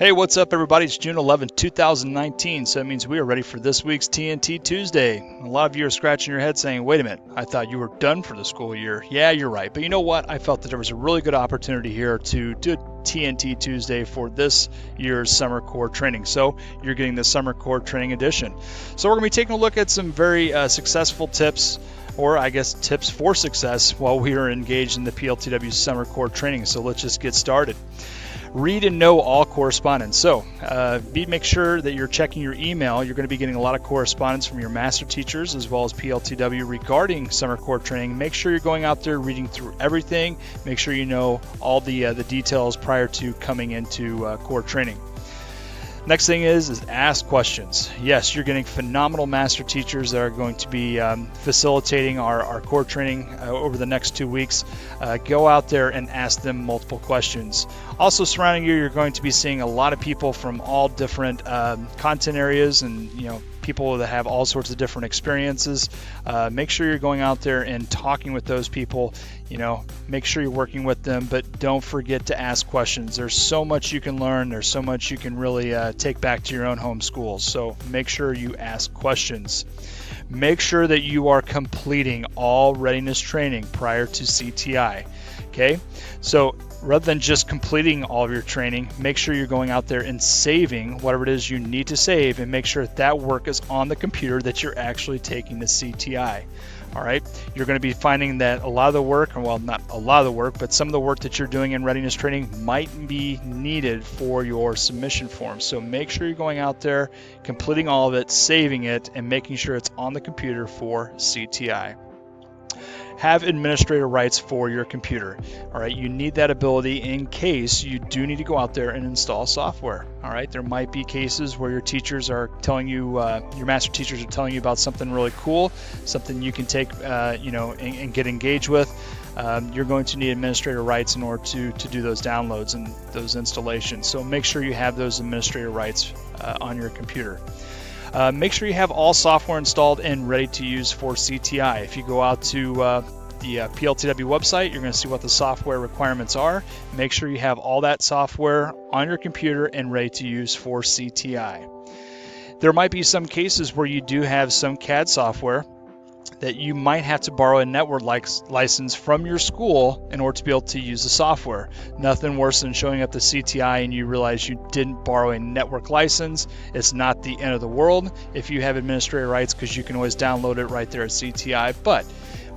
Hey, what's up, everybody? It's June 11th, 2019, so that means we are ready for this week's TNT Tuesday. A lot of you are scratching your head saying, wait a minute, I thought you were done for the school year. Yeah, you're right. But you know what? I felt that there was a really good opportunity here to do TNT Tuesday for this year's Summer Core Training. So you're getting the Summer Core Training Edition. So we're going to be taking a look at some very successful tips, or I guess tips for success while we are engaged in the PLTW Summer Core Training. So let's just get started. Read and know all correspondence. So make sure that you're checking your email. You're going to be getting a lot of correspondence from your master teachers as well as PLTW regarding Summer Core Training. Make sure you're going out there reading through everything. Make sure you know all the details prior to coming into core training. Next thing is ask questions. Yes, you're getting phenomenal master teachers that are going to be facilitating our core training over the next 2 weeks. Go out there and ask them multiple questions. Also surrounding you, you're going to be seeing a lot of people from all different content areas, and people that have all sorts of different experiences. Make sure you're going out there and talking with those people. Make sure you're working with them, but don't forget to ask questions. There's so much you can learn. There's so much you can really take back to your own home schools. So make sure you ask questions. Make sure that you are completing all readiness training prior to CTI. Okay, so rather than just completing all of your training, make sure you're going out there and saving whatever it is you need to save, and make sure that work is on the computer that you're actually taking the CTI. All right, you're going to be finding that a lot of the work, well, not a lot of the work, but some of the work that you're doing in readiness training might be needed for your submission form. So make sure you're going out there, completing all of it, saving it, and making sure it's on the computer for CTI. Have administrator rights for your computer. All right, you need that ability in case you do need to go out there and install software. All right, there might be cases where your teachers are telling you, your master teachers are telling you about something really cool, something you can take, and get engaged with. You're going to need administrator rights in order to do those downloads and those installations. So make sure you have those administrator rights on your computer. Make sure you have all software installed and ready to use for CTI. If you go out to the PLTW website, you're going to see what the software requirements are. Make sure you have all that software on your computer and ready to use for CTI. There might be some cases where you do have some CAD software that you might have to borrow a network license from your school in order to be able to use the software. Nothing worse than showing up to CTI and you realize you didn't borrow a network license. It's not the end of the world if you have administrator rights, because you can always download it right there at CTI. But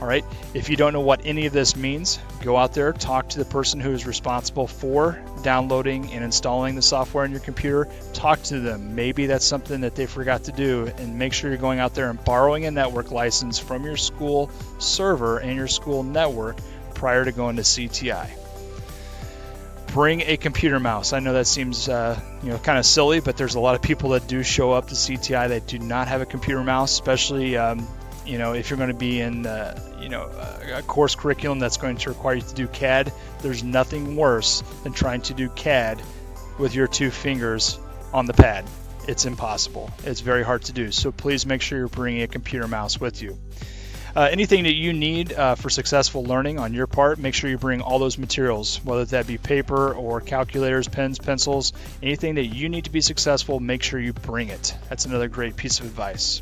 all right, if you don't know what any of this means, go out there, talk to the person who is responsible for downloading and installing the software on your computer. Talk to them. Maybe that's something that they forgot to do, and make sure you're going out there and borrowing a network license from your school server and your school network prior to going to CTI. Bring a computer mouse. I know that seems kind of silly, but there's a lot of people that do show up to CTI that do not have a computer mouse, especially if you're going to be in a course curriculum that's going to require you to do CAD. There's nothing worse than trying to do CAD with your two fingers on the pad. It's impossible. It's very hard to do. So please make sure you're bringing a computer mouse with you. Anything that you need for successful learning on your part, make sure you bring all those materials, whether that be paper or calculators, pens, pencils, anything that you need to be successful, make sure you bring it. That's another great piece of advice.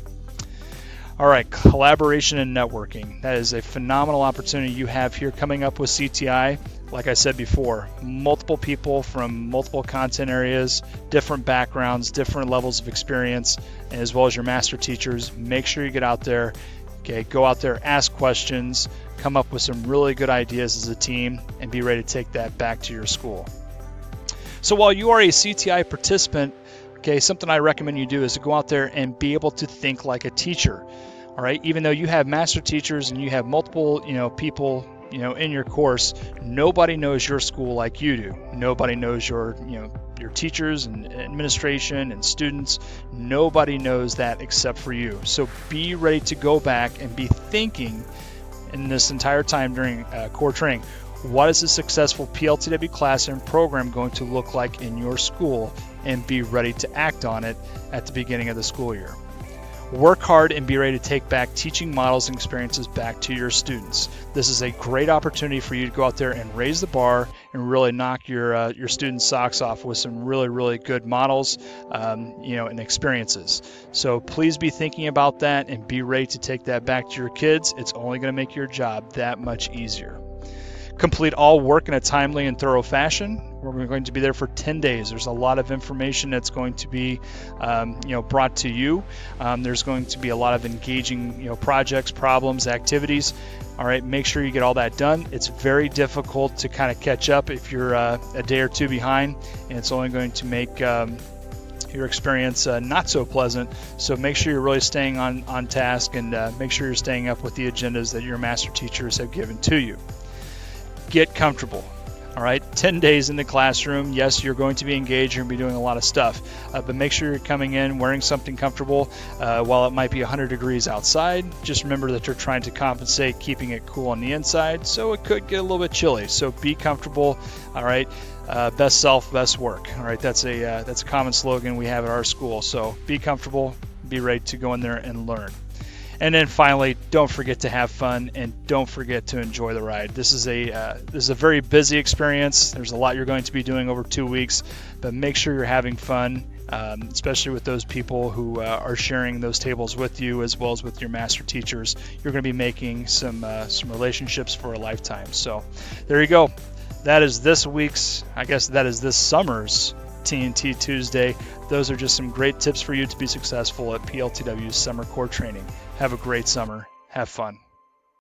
All right, collaboration and networking. That is a phenomenal opportunity you have here coming up with CTI. Like I said before, multiple people from multiple content areas, different backgrounds, different levels of experience, and as well as your master teachers. Make sure you get out there. Okay, go out there, ask questions, come up with some really good ideas as a team, and be ready to take that back to your school. So while you are a CTI participant, okay, something I recommend you do is to go out there and be able to think like a teacher. All right, even though you have master teachers and you have multiple, people, in your course, nobody knows your school like you do. Nobody knows your teachers and administration and students. Nobody knows that except for you. So be ready to go back and be thinking in this entire time during core training. What is a successful PLTW class and program going to look like in your school, and be ready to act on it at the beginning of the school year. Work hard and be ready to take back teaching models and experiences back to your students. This is a great opportunity for you to go out there and raise the bar and really knock your students' socks off with some really good models, and experiences. So please be thinking about that and be ready to take that back to your kids. It's only going to make your job that much easier. Complete all work in a timely and thorough fashion. We're going to be there for 10 days. There's a lot of information that's going to be brought to you. There's going to be a lot of engaging projects, problems, activities. All right, make sure you get all that done. It's very difficult to kind of catch up if you're a day or two behind, and it's only going to make your experience not so pleasant. So make sure you're really staying on task, and make sure you're staying up with the agendas that your master teachers have given to you. Get comfortable. All right, 10 days in the classroom. Yes, you're going to be engaged. You're going to be doing a lot of stuff, but make sure you're coming in wearing something comfortable. While it might be 100 degrees outside, just remember that you're trying to compensate, keeping it cool on the inside, so it could get a little bit chilly. So be comfortable. All right, best self, best work. All right, that's a common slogan we have at our school. So be comfortable, be ready to go in there and learn. And then finally, don't forget to have fun and don't forget to enjoy the ride. This is a very busy experience. There's a lot you're going to be doing over 2 weeks, but make sure you're having fun, especially with those people who are sharing those tables with you, as well as with your master teachers. You're going to be making some relationships for a lifetime. So there you go. That is this summer's TNT Tuesday. Those are just some great tips for you to be successful at PLTW's Summer Core Training. Have a great summer. Have fun.